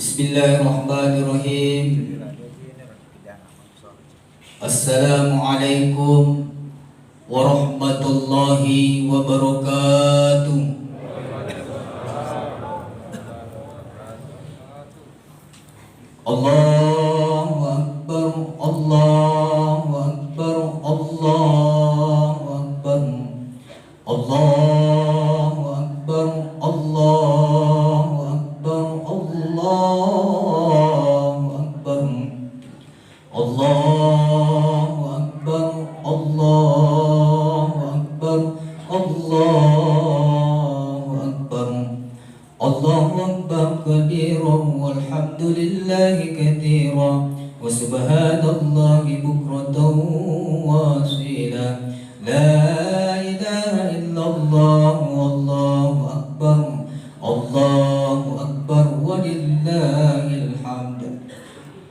Bismillahirrahmanirrahim. Assalamualaikum warahmatullahi wabarakatuh. Allahu Akbar, Allahu Akbar, Allahu Akbar, Allahu Akbar, Allahu Akbar, Allahu Akbar, Allahu Akbar, Allahu Akbar, Allahu Akbar, Allahu Akbar kabiran walhamdulillahi katsiran wa subhanallahi bukratan wa asila. La ilaha illallah wallahu akbar, Allahu akbar walillahil hamd.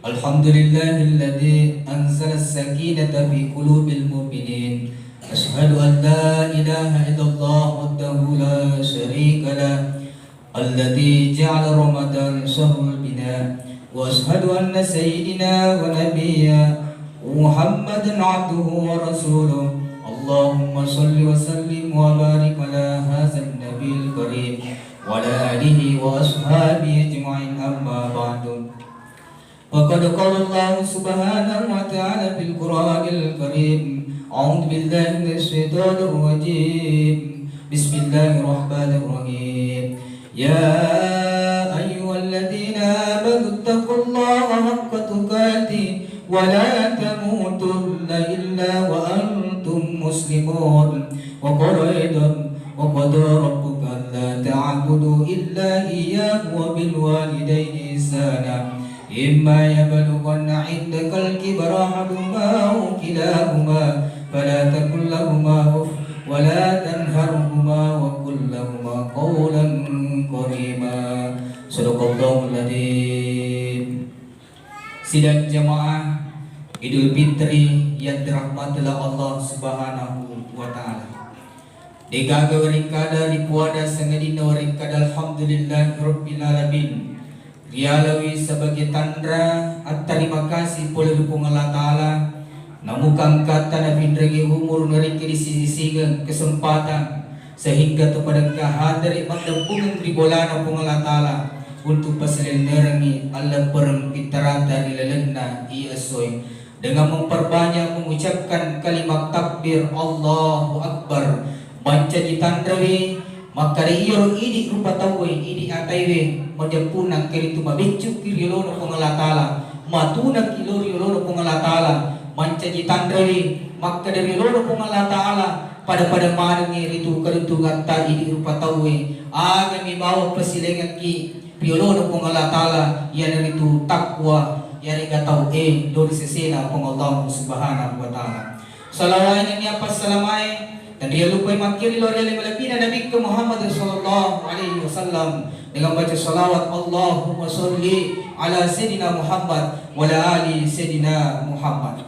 Alhamdulillahilladzi anzala as-sakinata fi qulubil mu'minin. Asyhadu an la ilaha illallah wahdahu la syarika lah, alladzi ja'ala ramadan syahrul bina. Wa asyhadu anna sayyidina wa nabiyya Muhammadan abduhu wa rasuluh. Allahumma salli wa sallim wa barik ala hadzal nabiyil karim wa ala alihi wa ashabihi ajma'in, amma ba'du. Faqad qala Allah subhanahu wa ta'ala fil Qur'anil karim. A'udzu billahi minasy syaithanir rajim. Bismillahirrahmanirrahim. Ya ayyuhalladzina amanu taqullaha haqqa tuqatih wa la tamutunna illa wa antum muslimun. Wa qala aidan wa qada rabbuka alla ta'budu illa iyyahu wa bil walidayni ihsana. Imma yablughanna 'indakal kibara ahaduhuma aw kilahuma fala taqul lahumā uff wa la tanharhumā wa qul lahumā qawlan karīmā. Shadaqallahul 'adhim. Sidang jamaah Idul Fitri yang dirahmati Allah Subhanahu wa taala. Digaga waringkada dipuada sangadina waringkada alhamdulillah rabbil alamin. Rialawi sebagai tanda terima kasih pula dukung Allah Ta'ala. Namukang kata Nabi Dragi umur mereka di sisi-sisi kesempatan sehingga kepada kehadiri mandampungan ribolana pun Allah Ta'ala untuk pasalin nerangi Allah perang pitarata nilalena iya soy dengan memperbanyak mengucapkan kalimat takbir Allahu Akbar baca ditandawi. Maka iyo ini rupa tawe ini ataiwe majapunang keritu mabicu kirilono pengala taala matuna kilorilono pengala taala mancaji tandrawi maka dari lono pengala taala pada manungi ritu keritu gata ini rupa tawe agami bawa pasilengan ki piolono pengala taala yan ritu takwa yan gatau dori sesena peng Allah Subhanahu wa taala. Salawat ini apa salamai dan dia lupa makiri luar dari melebihkan Nabi Muhammad sallallahu alaihi wasallam dengan baca salawat Allahumma sholli ala sayyidina Muhammad wa ala ali sayyidina Muhammad.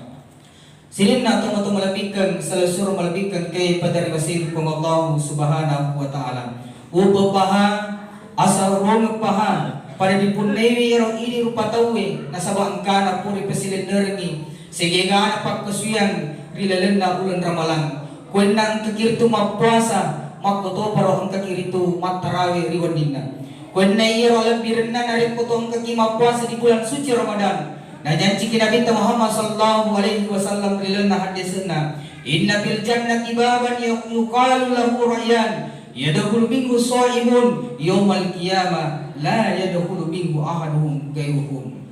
Silimna atau melebihkan seluruh melebihkan kepada wasir Allah Subhanahu wa taala. Upapaha asal rong paha pada dipunewi ro ini rupa tawe nasabang kana puri pesilin nerengi segega pak kesuyan rilalena bulan ramalan. Kuenang kekiritu mapuasa makoto parohang kekiritu matarawi riwandina. Kuenang iya oleh birna narik potong kaki mapuasa di bulan suci Ramadan. Nah janji kita Nabi Muhammad sallallahu alaihi wasallam rilana hadisna. Inna bil jannati baban yuqalu lahu rayyan yadkhulu minhu shaimun yaumal qiyamah la yadkhulu minhu ahaduhum ghayruhum.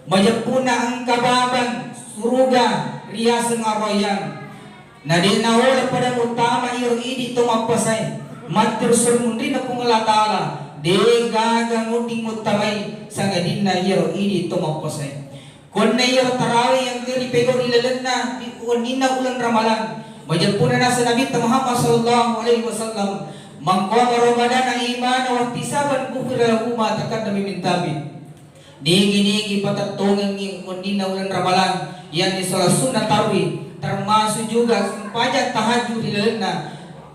Majapuna angka baban surga riaseng arroyan. Nadi nawala pada utama iyo idi tumapasay matur surmundi na pungala taala de gagang uding mutamay sangadin na iyo idi tumapasay kon na iyo tarawi yang kini pegor ilalana di na ulan ramalan majapuna na sa Nabi Muhammad sallallahu alaihi wasallam mangkoma Ramadan ang iman wa tisaban kufir lahu ma takad na mimintabi nigi patatungin ni na ulan ramalan yang di salah sunnah tarawih termasuk juga pajak tahajud di lelena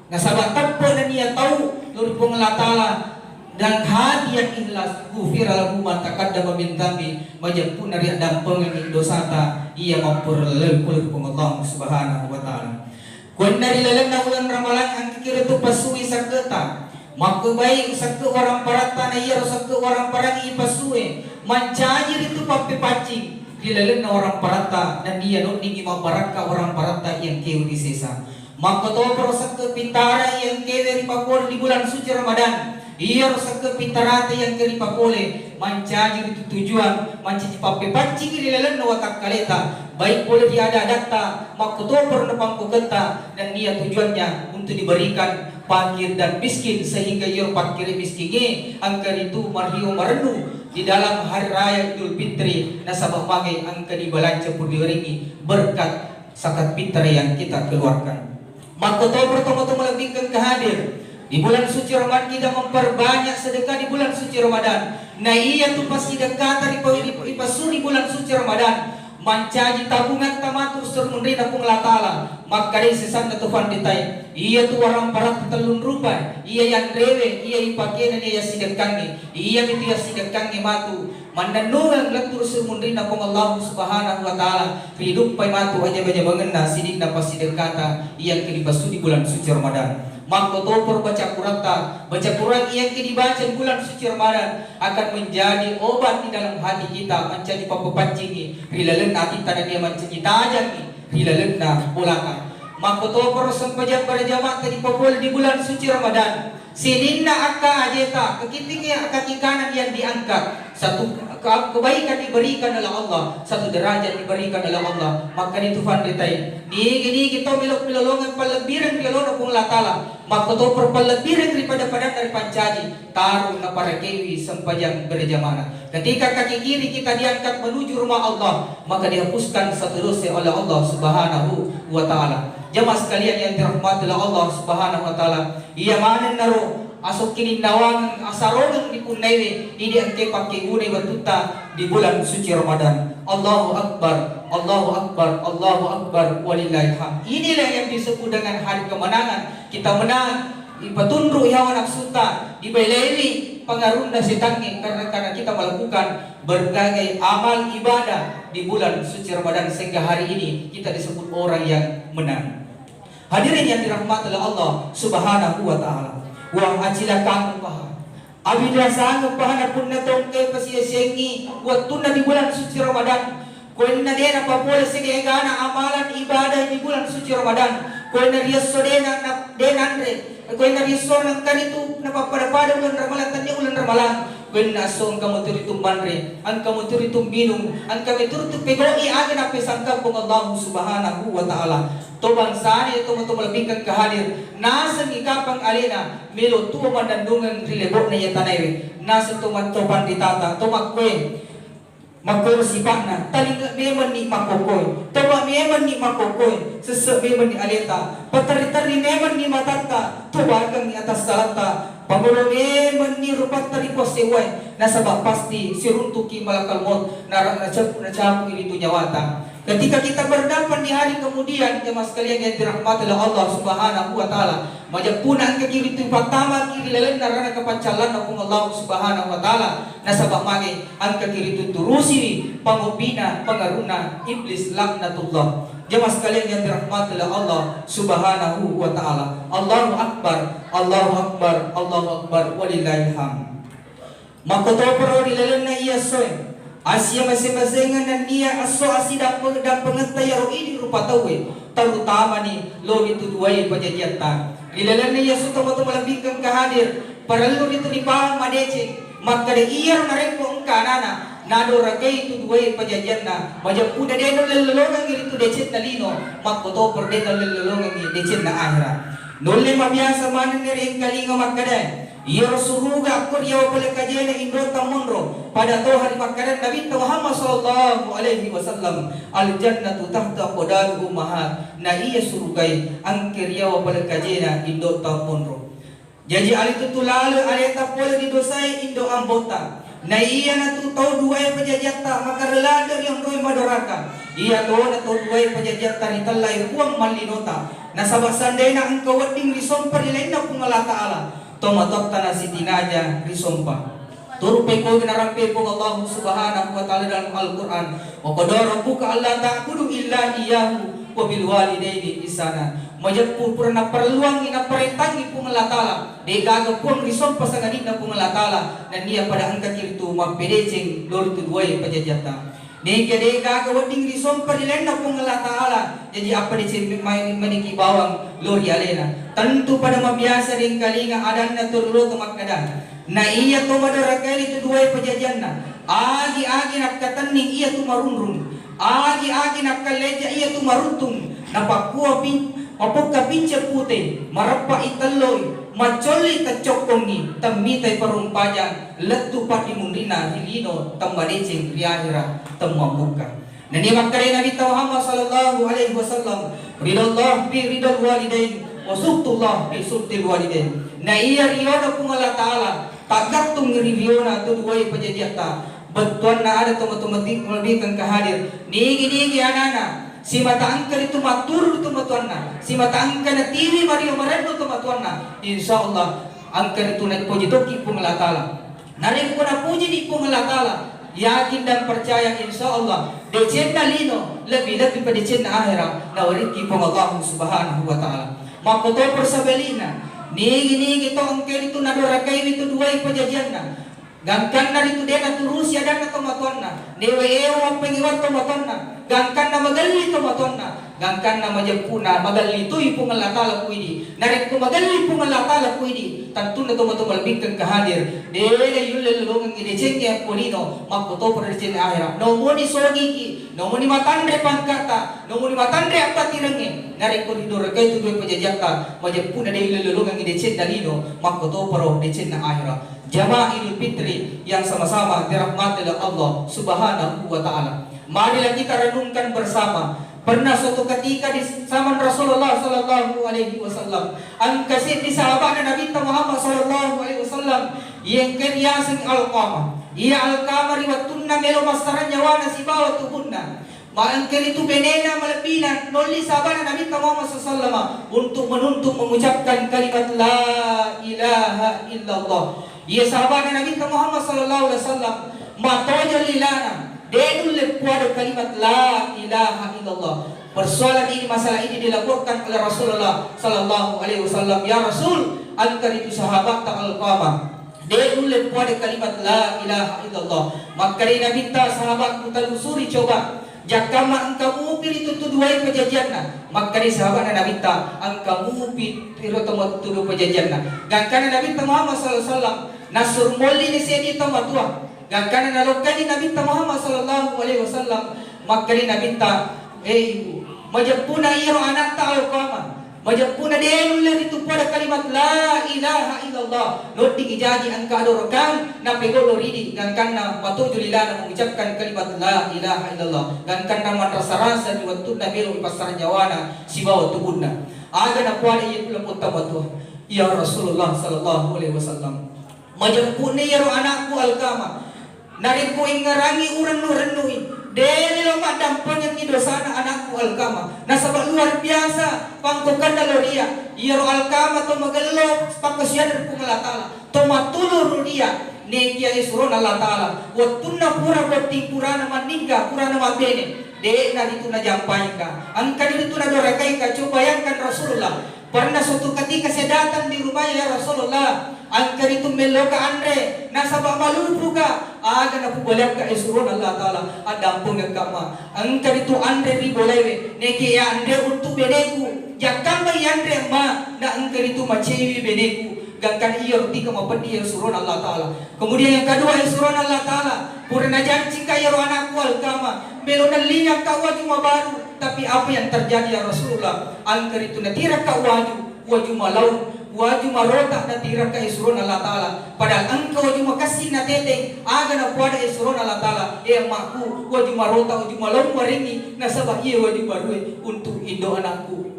nasabah tappo na niya tahu lur pong Allah Ta'ala dan hati yang ikhlas, ghufira lahu ma taqaddama min dhanbi, majampuna ri dampeng dosata ia mampurleul Allah subhanahu wa taala. Kun dari lalana ulang ramalan ang kikira tu pasui saketa, maka baik sakke orang parata na iya sakke orang parang ipasue, mancajir itu pape pacing di lalana orang parata dan dia no dingi mabaraka orang parata yang keu di sesa. Maka to sakke pitara yang keu dari pakor di bulan suci Ramadan. Iya sakke pitarata yang keri pakole, mancajir itu tujuan, mancaji pape pacing di lalana watak kaleta. Baik boleh diada data makutopor na pangkukenta dan dia tujuannya untuk diberikan fakir dan miskin sehingga ia fakir miskinnya angka itu marhiu marendu di dalam hari raya Idul Fitri nasabah pakai angka dibalance pun diringi berkat zakat fitrah yang kita keluarkan. Makutopor teman-teman lebihkan kehadir di bulan suci Ramadan kita memperbanyak sedekah di bulan suci Ramadan. Nah iya tuh pasti dekat di pasuri bulan suci Ramadan. Mancaji tabungan tamatur sermundina pung latala maka dari sesan na tufan ditai iya tu warang parat telun rupa iya yang rewe iya ipakena iya sidekangi iya itu ya sidekangi matu mandanungan latur sermundina pung Allah subhanahu wa taala hidup pai matu aja baja bangena sidik na pasidekata iya kiribasu di bulan suci Ramadan. Maka topor baca Quran yang dibaca di bulan suci Ramadan akan menjadi obat di dalam hati kita menjadi papapancingi rilalena kita dan dia menjadi tajangi rilalena ulaka. Maka topor sempajak berjamaah tadi popol di bulan suci Ramadan sininna akka ajeta kekitingnya kaki kanan yang diangkat satu kebaikan diberikan oleh Allah, satu derajat diberikan oleh Allah. Maka itu fanditai ni kita milolongan palebiran pilon pun latala maka to perpalebiran daripada dari pancaji taruh na para kewi sempajang berjamaah. Ketika kaki kiri kita diangkat menuju rumah Allah maka dihapuskan satu dosa oleh Allah subhanahu wa taala. Jamaah sekalian yang dirahmati oleh Allah subhanahu wa taala, ia mana naruh asok kini nawang asarongan di punaiwe ini angke pakai gune batuta di bulan suci Ramadan. Allahu Akbar, Allahu Akbar, Allahu Akbar, walillahil hamd. Inilah yang disebut dengan hari kemenangan. Kita menang ipatundru yawan aksuta dibaileli pengarunda setangi karena kita melakukan berbagai amal ibadah di bulan suci Ramadan sehingga hari ini kita disebut orang yang menang. Hadirin yang dirahmati oleh Allah subhanahu wa ta'ala. Wa acilakan paha abida sanggup paha pun na tongke pasia sengi waktu na di bulan suci Ramadan koin na dena papola sige gana amalan ibadah di bulan suci Ramadan koin na riaso dena na denandre koin na riaso nang kanitu na papada ulan ramalan tanya ulan ramalan koin na so ang kamu turitum banre ang kamu turitum binung ang kami turitum pegoi agen ape sangkap kong Allah subhanahu wa ta'ala. To bansani itu untuk melebihkan kehadir nasa ngikapang alena milo tuwa mandandungan rilebok na yatanaywe nasa tuman topan ditata tumakwe makor sipakna taling meman ni makokoy tuwa meman ni makokoy sesek meman ni aleta patari-tari meman ni matata tuwa kang ni atas salata pamulo meman ni rupat tari poseway nasa pasti siruntuki malakal mot nacapu itu nyawata. Ketika kita berdapat di hari kemudian jemaah sekalian yang dirahmati oleh Allah subhanahu wa ta'ala majapuna ke kiri tu pertama kiri lelen narana kepancalan akung Allah subhanahu wa ta'ala nasabak mage ang ke kiri tu turusi pangubina pangaruna iblis laknatullah. Jemaah sekalian yang dirahmati oleh Allah subhanahu wa ta'ala. Allahu Akbar, Allahu Akbar, Allahu Akbar, walillahil hamd. Maka topro lelen na iya soy Asia masing-masing na niya aso asida pengentay ini rupa tawe terutama ni lo itu duai pajajata ilalan niya so teman-teman lebihkan kehadir para lo itu di pahang madece maka de iya narek ko kanana nado ragai itu duai pajajana majap udah de lelolongan itu decet na lino makko perde lelolongan decet na akhirat nolle mabiasa manen ring kalinga makade ia suruga akur ia boleh kajena indota monro pada toh hari makanan Nabi Muhammad sallallahu alaihi wasallam al jannatu tahta qadam ummahat na ia surugai angker ia boleh kajena indota monro jadi ali tu tulale ali tak boleh didosai indo ambota na iya na tu tau dua pejajata maka relader yang roy madoraka iya to na tu dua pejajata ni talai buang malinota na sabak sandena engkau wading di sompar ilain na pungalata Allah tomatok tanah sitinaja risompa. Turupe ko ginarampe po Allah subhanahu wa ta'ala dalam Al-Quran. Wa qadara rabbuka alla ta'budu illa iyyahu wa bil walidaini ihsana. Majapur purna perluang ina perentangi po Allah ta'ala. De gaga po risompa sa ganina po Allah ta'ala. Dan dia pada angka kiritu mampedeceng lor tu duai pajajata. Nega dega gawading risompa dilenda po Allah ta'ala. Jadi apa dicen maniki bawang lori alena. Tentu pada mabiasa ring kalinga adan na turlo tumakkadan. Na iya tu madarakali tu dua pajajanna. Agi nak kataning iya tu marunrun. Agi nak kaleja iya tu maruntung. Napakua mapukka pincer putih. Marapa italoy. Macoli tacokongi. Tamitai parumpajan. Letu pati mundina hilino. Tambadecing riahira. Tamabuka. Nani makkari Nabi Muhammad sallallahu alaihi wasallam. Ridallah bi ridal walidain. Wasutullah bi sutil walidain. Na iya riyoda kung Allah ta'ala. Pagkatung riviona tu dua pajajata betuan na ada tomatik melebihkan kehadir nigi anana si mata angker itu matur tu matuanna si mata angker na tiwi mario marendo tu matuanna insyaallah angker itu na puji toki pung Allah ta'ala nari ko na puji di pung Allah ta'ala yakin dan percaya insyaallah decena lino lebih pada decena akhirat na wariki pung Allah subhanahu wa ta'ala makoto persabelina nigi to angker itu nadorakai itu dua pajajanna gangkan na itu dena turusya dan na tomatonna dewe ewa pengiwat tomatonna gangkan na magali tomatonna gangkan na majapuna magali tu ipung Allah ta'ala kuidi narik ko magali ipung Allah ta'ala kuidi tantu na tomatolbikkan kahadir dewe yulle longang idecengya polino makoto perdecen akhirat no moni sogiki no moni matandre pangkata no moni matandre apa tirengi narik ko didorakai itu dua pajajata majapuna dewe yulle longang idecen dalino makoto paro decen na akhirat. Jamaah Idul Fitri yang sama-sama dirahmati oleh Allah Subhanahu wa ta'ala. Marilah kita renungkan bersama. Pernah suatu ketika di zaman Rasulullah sallallahu alaihi wasallam, angkasih di sahabat Nabi Muhammad sallallahu alaihi wasallam yang keriasan Al-Qamah. Ia Al-Qamah riwatunna melo masaran nyawana si bawa tuhunna. Ma'angkal itu benena melebihan noli sahabat Nabi Muhammad sallallahu untuk menuntut mengucapkan kalimat la ilaha illallah. Ia sahabat Nabi Muhammad sallallahu alaihi wasallam matojo lilana denul lepuado kalimat la ilaha illallah. Persoalan ini masalah ini dilakukan oleh Rasulullah sallallahu alaihi wasallam. Ya Rasul, angkar itu sahabat Al-Qamah denul lepuado kalimat la ilaha illallah. Maka Nabi minta sahabat telusuri coba jakama engkau pilih itu dua pajajanna. Maka di sahabat Nabi minta engkau pilih itu dua pajajanna. Gangkan Nabi Muhammad sallallahu alaihi wasallam nasur molli ni sedi tamatua gangkan nalokani Nabi Muhammad sallallahu alaihi wasallam makari Nabi ta majapuna iro anak ta Al-Qamah majapuna denul itu pada kalimat la ilaha illallah lodi ijaji angka adorokan na pegolo ridi gangkan na matuju lilana mengucapkan kalimat la ilaha illallah gangkan na manrasa-rasa di waktu na belo pasar jawana si bawa tubunna aga na puada iya pula mutamatua ya Rasulullah sallallahu alaihi wasallam majampuni yaro anakku Al-Qamah nariku ingarangi uran-uranui deli lo madampang yang idosana anakku Al-Qamah nasabak luar biasa pangkukan daloria yaro Al-Qamah to magalo pakasian pung Allah ta'ala to matulur dia nekia isron Allah ta'ala watunna pura boti purana maningga purana mabene de na itu na jampay ka angka itu na dorakai ka coba bayangkan Rasulullah pernah suatu ketika saya datang di rumahnya ya Rasulullah angkar itu meloka andre nasabak malupu ka aga na pubalak ka isron Allah ta'ala adampung yang kama angkar itu andre di bolewe neki ya andre untuk beneku jakam ba andre ma na angkar itu macewi beneku gangkan iya roti kamapadi isron Allah ta'ala. Kemudian yang kedua isron Allah ta'ala purna janji kaya anakku Al-Qamah melona linya ka waju mabaru tapi apa yang terjadi ya Rasulullah angkar itu natira ka waju malau waju marota natira ka isron Allah ta'ala padahal engkau waju makasih na teteng aga na puada isron Allah ta'ala makku waju marota waju malau maringi nasabak iya waju barue untuk indo anakku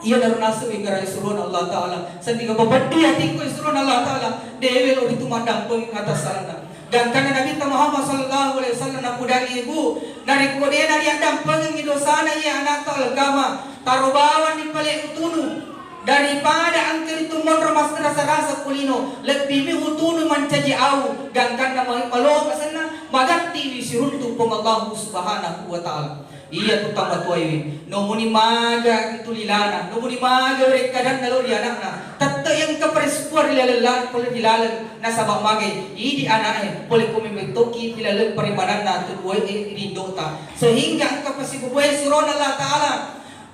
ia daru nasu ingara isron Allah ta'ala sandinga babadi hatiku isron Allah ta'ala dewe lo itu madampung atas sana gangkan Nabi Muhammad sallallahu alaihi wasallam na pudari ibu narik ko dia dari dampung idosana ia anak Al-Qamah tarubawan di pale utunu daripada angker itu monromas rasa-rasa kulino lebih mihutunu mancaji au gangkan na malo kasana magatti wisiruntu pong Allah subhanahu wa ta'ala. Iya tutang matuay no muni maga itu lilana no muni maga rekadan nalo di anak na tatta yang kaprespuar ilalan pole dilalan na sabak magay idi anak pole kumimitoki ilalan parimanan na tubuay ridota sehingga ang kapasibubuhay suron Allah ta'ala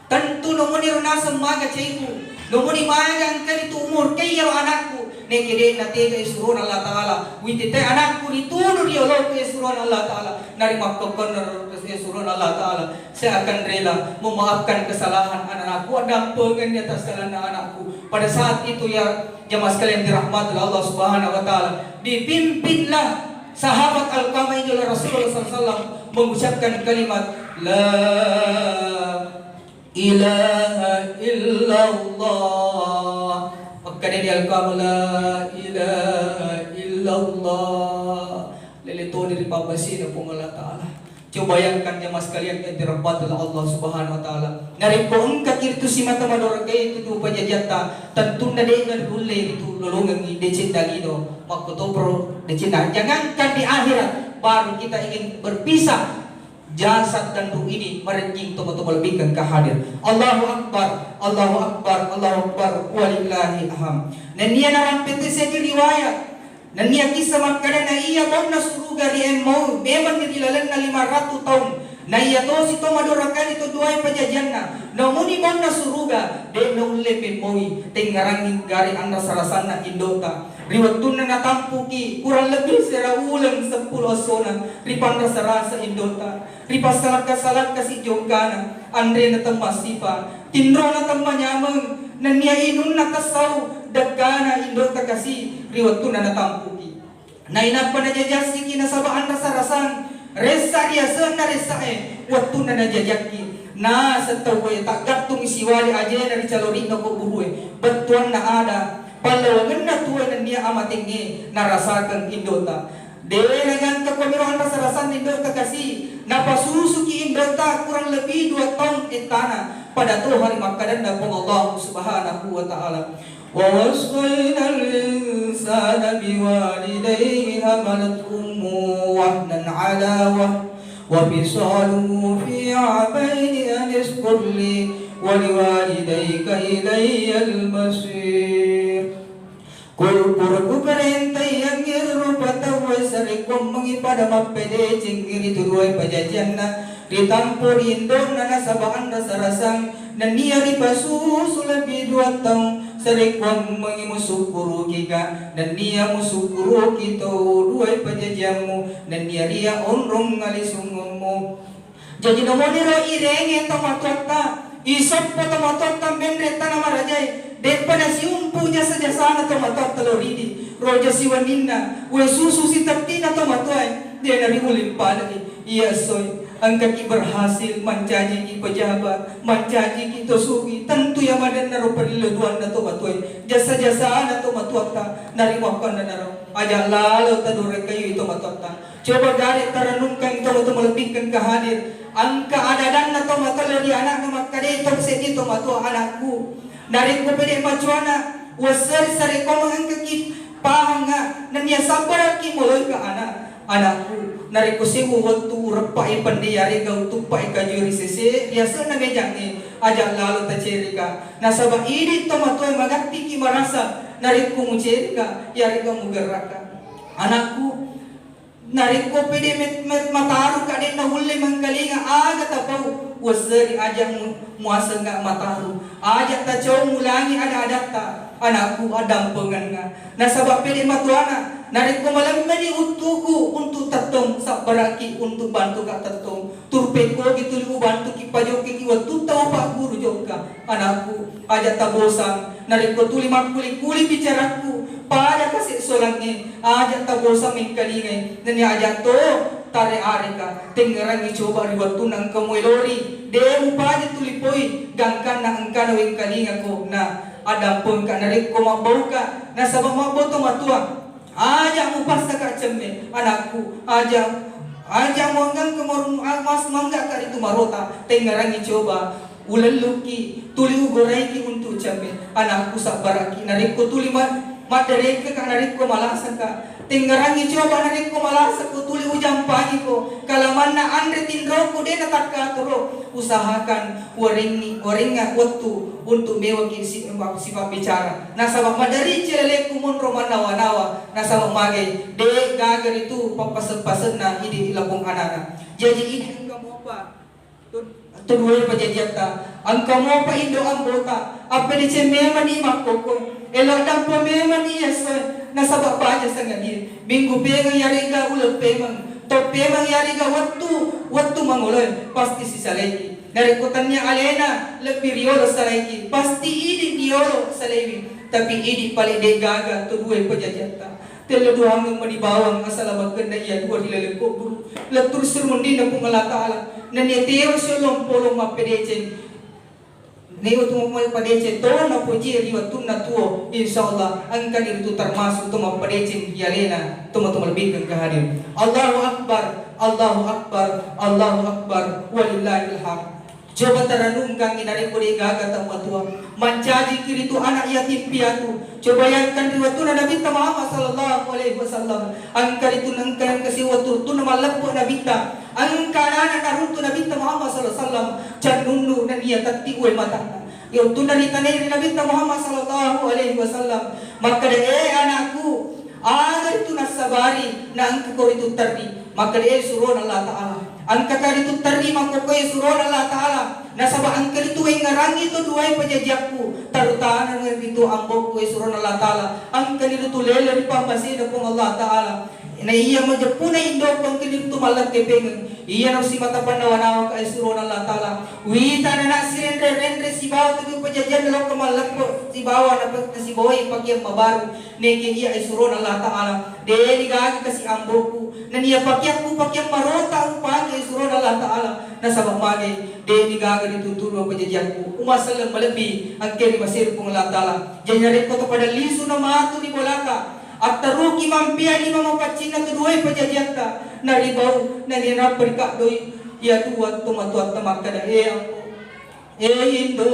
tentu no muni runasa maga caiku no muni maga ang kanito umur kayo anakku nekide na tega isuron Allah ta'ala witite anakku dituno di Allah ke isuron Allah ta'ala nari makokon isuron Allah ta'ala saya akan rela memaafkan kesalahan anakku ada pengen di atas kesalahan anakku pada saat itu ya jamaah sekalian dirahmati Allah subhanahu wa ta'ala dipimpinlah sahabat al-qamah oleh Rasulullah SAW mengucapkan kalimat la ilaha illallah maka dia al-qamah la ilaha illallah lelito dari pabasina pong Allah ta'ala. Coba bayangkan jemaah sekalian yang dirahmati oleh Allah subhanahu wa ta'ala naripo engka kirtu si mata madoragay itu do pajajata tentu na dengan hulay itu lolongang decin dagino makotopro decin jangankan di akhirat baru kita ingin berpisah jasad dan ruh ini merenjing tomo-tomo lebihkan kehadir. Allahu Akbar, Allahu Akbar, Allahu Akbar, walillahi aham. Dan dia narampet sa riwayat. Dan dia kisah makanya na iya mau na suruga di mau memang dilalan na 500 tahun. Na iya to si to madorakan itu duay pajajan na. Na muni mau na suruga de no lepin moi tengarangin gari anda sarasan na indota. Riwatun na natampuki kurang lebih seraulang 10 asona ripan rasa-rasa indota. Ripas salat kasi jongkana andre na tamasipa tinro na tamanyamang na niya inun na kasaw dagana indota kasi riwatun na natampuki na inapa na jajasi kinasabaan na sarasan resa dia na resa watun na najajaki na sa taway tagatong isiwali aja na ricalorin na kubuhuy batuan na ada palawangan na tuwa na niya amatingi narasakan indota Delegan kekomirohan rasa-rasan indota kasi napasusuki indota kurang lebih 2 tahun itana pada tuh hari makadan na pong Allah subhanahu wa ta'ala. Wa wasqaina al-insana biwalidayhi hamalat ummu wahnan ala wa bisaluhu fi 'amaini an iskur li wa liwalidayka ilayya al-masir. Kulpurku perintay ang irupatawa sarikom mangipada mapede cingkiri turuay pajajan na ritampur indong na nasabaan na sarasang na niya ripasuso lebih 2 tahun sarikom mangimusukuru kika dan niya musukuru kito duay pajajamu dan niya riya onrong ngalisungmu jadi nomodero irenge tomatota isop po tomatota benreta na marajay daripada si umpunya saja sana tomatot teluridi roja si wanina we susu si taptina tomatoy dia nari ulim palagi iya soy ang kaki berhasil mancaji ki pejabat mancaji ki tosugi tentu yang madan naro periluduan na tomatoy jasa-jasa na tomatota nari wakan na naro aja lalu tadure kayu tomatota coba dari taranungkan tomato melebihkan kehadir ang keadaan na tomatol di anak na makade tong sedi tomato anakku dari ko pede macuana wasar sare ko mangangki pahanga nan ya sabar ki muloi ka anakku nari ko si waktu repai pandiyari ga tupai ka juri sese biasa na mejangi ajak lalu ta cerika nasaba ini tomato magatti ki marasa nari ko mu cerika yari ka mu geraka anakku nari ko pede met mataru ka den na hulle manggalinga aga tapau wasari ajak muasa nga mataru ajak ta cow mulangi ada adapta anakku adam pengan nga nasabab pede matuana narik ko malam mani utuku untuk tatong sabaraki untuk bantu ka tatong turpe ko gitu liu bantu ki pajoki ki watu tau pak guru joka anakku ajak ta bosan narik ko tuli makuli bicaraku pada kasih solangi ajak ta bosan mingkalingai dan ajak to tare arika tengerangi coba riwatu nang kamuelori demu paje tulipoi gangkan na angkana wing kalinga ko na ada pun ka narik ko mabauka na sabab maboto matua aja mu pasta ka cemme anakku aja mo hanggang kemorun mas mangga ka itu marota tengerangi coba ulan luki tuli ugorai ki untuk cabe anakku sabaraki nariko tuli madareke ka nariko malasan ka tinggarangi coba nariko malasan ko tuli ujang pagi ko kalaman na andre tindro ko de natakka turo usahakan waringa waktu untuk mewaki si bicara nasabak madari cilele kumun roman nawa nasabak magay de gagar itu papasen na idi ilapong anana jadi ini enggak mau apa tuduhay pa jajata ang kamo pa indo ang bota apel che meman ni makoko eladang po meman ni yes nasabak pa aja sa ngadi minggu pengang yari ga ulo pengang to pengang yari ga waktu manguloy pasti si saleki narikutannya alena lebih riolo saleki pasti idi diolo salewi tapi idi pali de gaga tuduhay pa jajata telo doang manibawang asala maganda iya dua hilaleng ko buru latur surmundi na pungala taala nani teo solong polong mapedecen neo tu mo padecen to na puji riwa tunna tuo insyaallah ang kanir tu termasuk tu mapedecen yalena tu lebih ke hadir Allahu akbar Allahu akbar Allahu akbar walillahil hamd. Coba terenung kang inari kode gaga tatua mancaji kiri tu anak yatim piatu coba yang kan riwatu Nabi Muhammad sallallahu alaihi wasallam angkar itu nangkan kasih watu tu nama lepo Nabi ta angkar anak narun tu Nabi Muhammad sallallahu alaihi wasallam canunu dan ia tati ue mata yo tu dari tanai Nabi Muhammad sallallahu alaihi wasallam maka anakku agar itu nasabari na angkar itu terdi maka suruh Allah taala angkar itu terima kokoy suruh Allah taala nasaba angkar itu ay ngarangi itu duay pajajakku tarutaan ng itu ambok ko suruh Allah taala angkar itu lele di pamasina kung Allah taala na iya majapuna indo pang kinito malat kepeng iya no si mata panawa ka suruh Allah taala wita na sirendre si bawa tu pajajan lo kamalak po si bawa na si boy pagyang mabaru neke iya suruh Allah taala de ligagi kasi ambok naniya pakyang marota upang suruh Allah taala nasabang magay de nigaga dituturo pajajanku umasalang malabi ang kini masir kung Allah taala janyarin ko to pada liso na mato ni bolaka at taruki mampia ni mamapacina tuduhay pajajanta naribaw naninap perka doy ya tuwat tumatuat tamakada indo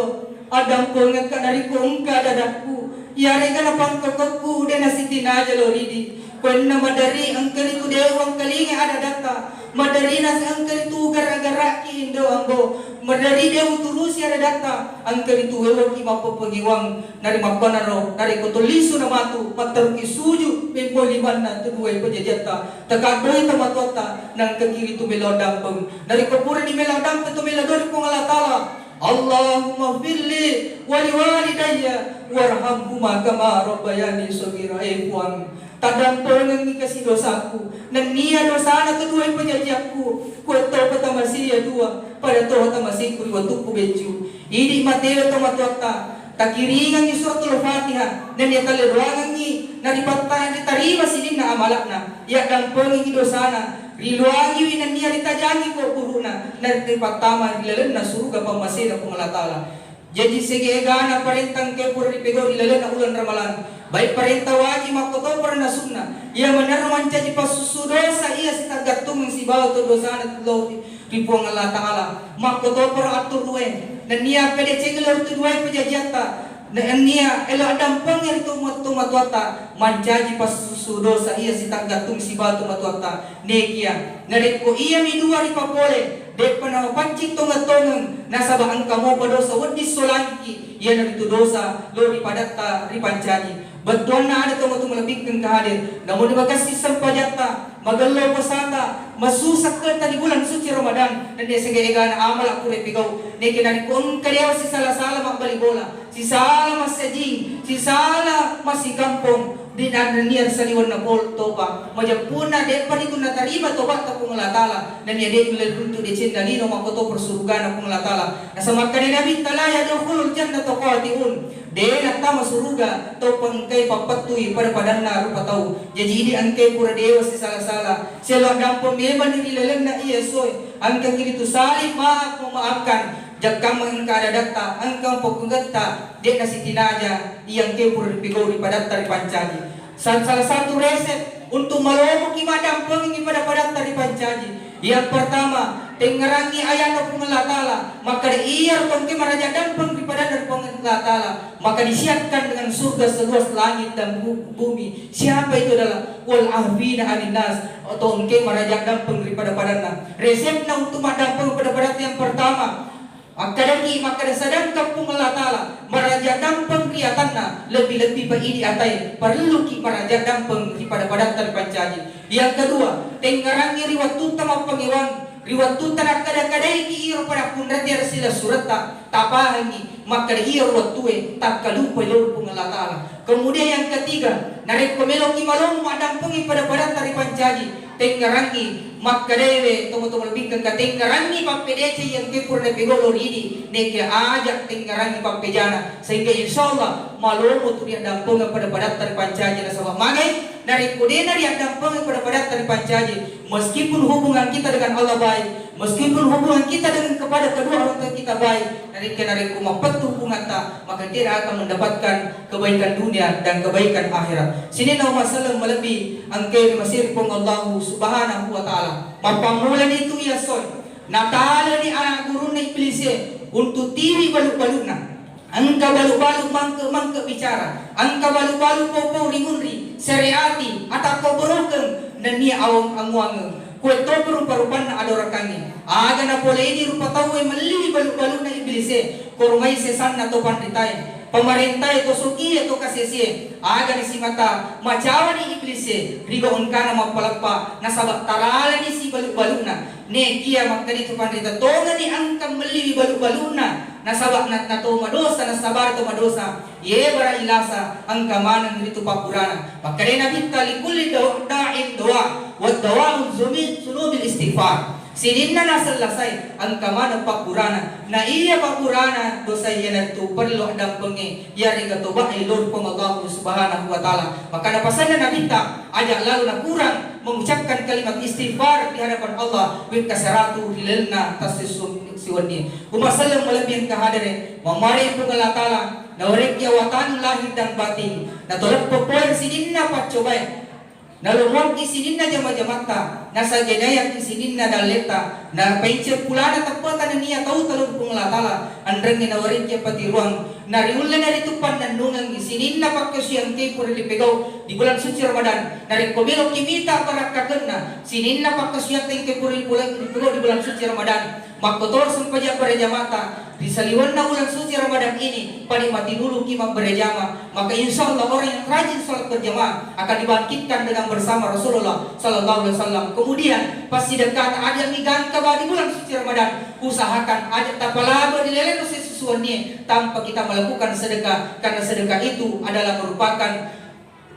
adam ko nga kanari ko ungka dadakku yari ka na pangkakakku de nasitina jaloridi kwen na madari ang kalitu dewang kalinga ada data madari nas ang kalitu gara-gara ki indo ambo madari dew turusi ada data ang kalitu wewa ki mapapagiwang nari mapanaro nari kotuliso na matu mataruki suju pempoliman na tuduay pajajata takadoy tamatota nang kakiri tu melodang pang nari kopura ni melodang tu melodor kong alatala Allahumma firli wali walidayya warhamhuma kama rabbayani shaghira puang tadang pengang kasih dosaku nang niya dosa na tuduay pajajakku kueto patamasiya dua pada toh tamasi kuri watuku beju idi mateo tamatota takiringan ni suratul Fatihah dan ya kaleruangan ni naripata ditarima sinin na amalak na ya dang pengang dosa na riluangi winan niya ditajangi ko puruna naripatama dilalen na suruga pamasina kung Allah taala jadi sige gana parentang ke pura dipego ilalen na ulan ramalan baik perintah wajib makoto pernah sunnah ia benar mencaci pasusu dosa ia sitagattung si bawa tu dosa na tulo ripuang Allah taala makoto per atur duwe dan nia pede cegelor tu duwe pejajata dan nia elo adam pangir tu matuata mencaci pasusu dosa ia sitagattung si bawa tu matuata nekia nareko ia midua ripapole dek panau pancing tongatong nasabahan kamu padosa wadi solanki ia naritu dosa lo ripadatta ripancani betul na ada tunggu lebih ke hadir namun dibagasi sampajata magalaw pasata masusak ka tadi bulan suci Ramadan dan dia segala amal aku repigau neki nani kung kaliaw si sala-sala makbali bola si sala masajing si sala masih kampung di dan niar saliwan na bol toba majapuna de pa dito natariba toba ta kung latala dan dia de leluntu de cendalino makoto persurugan na kung latala nasa makani nabi talaya dukhulul jannata qatiun de nakta masuruga to pangkay papatuy pada padan na rupa tau jadi ini angkay pura dewa si sala-sala selo dampo meban nilalang na iyasoy angkang kinitu salib maafkan jakang mengingkada data angkang pagkagata de kasi tinaja iyang kepur pigori padatta di pancaji salah satu resep untuk malomok imadam penging pada padatta di pancaji yang pertama tengarangi ayat Allah Ta'ala, maka ia pengke meraja dan pengripada dari Allah Ta'ala, maka disiapkan dengan surga seluas langit dan bumi. Siapa itu adalah wal ahfina aninnas, atau engke meraja dan pengripada padana. Resepnya untuk madampung pada padat yang pertama, maka sadang kampung Allah Ta'ala meraja dampeng kriatanna lebih-lebih ini atai perlu ki meraja dampeng pada padat dari pancaji. Yang kedua, tengarangi riwat utama pengiwan riwat tutan kadang-kadang iro pada punrat dia sila surata tapahangi maka iro watue tak kalupa lor Allah Ta'ala. Kemudian yang ketiga, narik komelo ki malong madampengi pada padat dari pancaji tengarangi maka dewe tomo-tomo lebih ke tengarangi pampedece yang kepur na pegolor ini neke ajak tengarangi pampejana sehingga insyaallah malomo tu dia dampung pada padat dari pancaji na sabab magai dari kudena dia dampung pada padat dari pancaji. Meskipun hubungan kita dengan Allah baik, meskipun hubungan kita dengan kepada kedua orang tua kita baik, dari rumah petu hubungan tak, maka tidak akan mendapatkan kebaikan dunia dan kebaikan akhirat. Sini nama masalah melebihi angkai masih pun Allah Subhanahu wa Ta'ala. Mapamulan itu ya soy. Natala ni anak guru na iblis untuk tiri baluk-balukna. Angka balu-balu mangke bicara, angka balu-balu popo rimunri, seriati, atau borokem dan ni awang angwang. Kue to rupa-rupan na ada rakangi. Aga na pole ini rupa tahu meli balu-balu na iblis kormai sesan na to pandritai. Pemerintah itu suki itu kasih aga ni si mata macawa ni iblis rigo unkana mapalapa nasabak tarala ni si balu-baluna ne kia makani tu pandita tonga ni angka meli balu-baluna nasabak nato madosa nasabar to madosa ye bara ilasa angka manang itu papurana makarena bitta likulli da'in doa wa dawa'u sunubil istighfar. Sininna na selesai angka mana papurana na iya papurana dosa yana tu perlu dampengi ya ringa tobat ilur pun Allah Subhanahu wa Ta'ala. Maka napasana na binta ajak lalu na kurang mengucapkan kalimat istighfar di hadapan Allah with kasaratu hilalna tasisun siwani umasallam malabiyang kahadare mamari pun Allah Ta'ala na warik ya watan lahir dan batin na tolak popoy sininna patcobay na lumwag isinin na jama-jamata nasa genayang isinin na daleta na paincer pula na tapatan na niya tau talog pong latala andrang ginawarin kaya pati ruang na riulan na ritupan na nungang isinin na pagkasyang kay purilipigaw di bulan suci Ramadan na rikomilo kimita para kagen na sinin na pagkasyang kay purilipigaw di bulan suci Ramadan makotor sampaja para jamata di saliwan na bulan suci Ramadan ini panikmati dulu kimang berjamaah maka insyaallah orang yang rajin salat berjamaah akan dibangkitkan dengan bersama Rasulullah sallallahu alaihi wasallam. Kemudian pasti dekat ada migan di bulan suci Ramadan usahakan ajak tapalaba dileleno sesuatunya tanpa kita melakukan sedekah karena sedekah itu adalah merupakan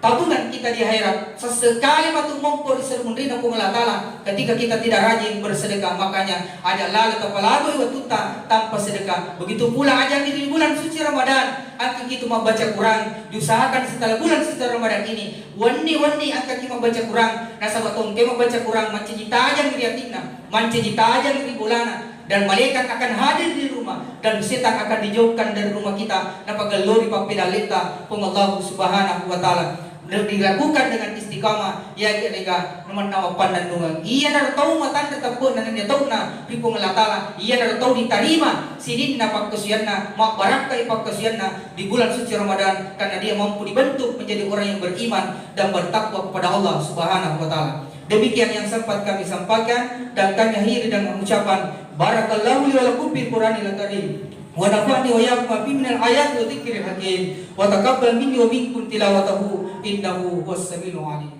tabungan kita di akhirat. Sesekali matu mompo disermundina pun Allah Ta'ala ketika kita tidak rajin bersedekah makanya ajak lalu tapalaba watuta tanpa sedekah. Begitu pula ajak di bulan suci Ramadan akan kita membaca Quran diusahakan setelah bulan suci Ramadan ini wani akan kita membaca Quran nasabatong kita membaca Quran manci tajam kriatina manci tajam di bulana dan malaikat akan hadir di rumah dan setan akan dijauhkan dari rumah kita napagalori papidalita pun Allah Subhanahu wa Ta'ala dilakukan dengan istiqamah ya kira naman nama pandanungan iya na tahu matan tetapun na niya tahu na pipong Allah Ta'ala iya na tahu diterima sinin na pagkasuyan na makbarakai pagkasuyan na di bulan suci Ramadan karena dia mampu dibentuk menjadi orang yang beriman dan bertakwa kepada Allah Subhanahu wa Ta'ala. Demikian yang sempat kami sampaikan dan kami akhiri dengan ucapan barakallahu li wa lakum bil Qur'anil karim wa nafa'ni wa iyyakum minal ayati wa dzikril hakim wa taqabbal minni wa minkum tilawatahu innahu huwas samiul alim.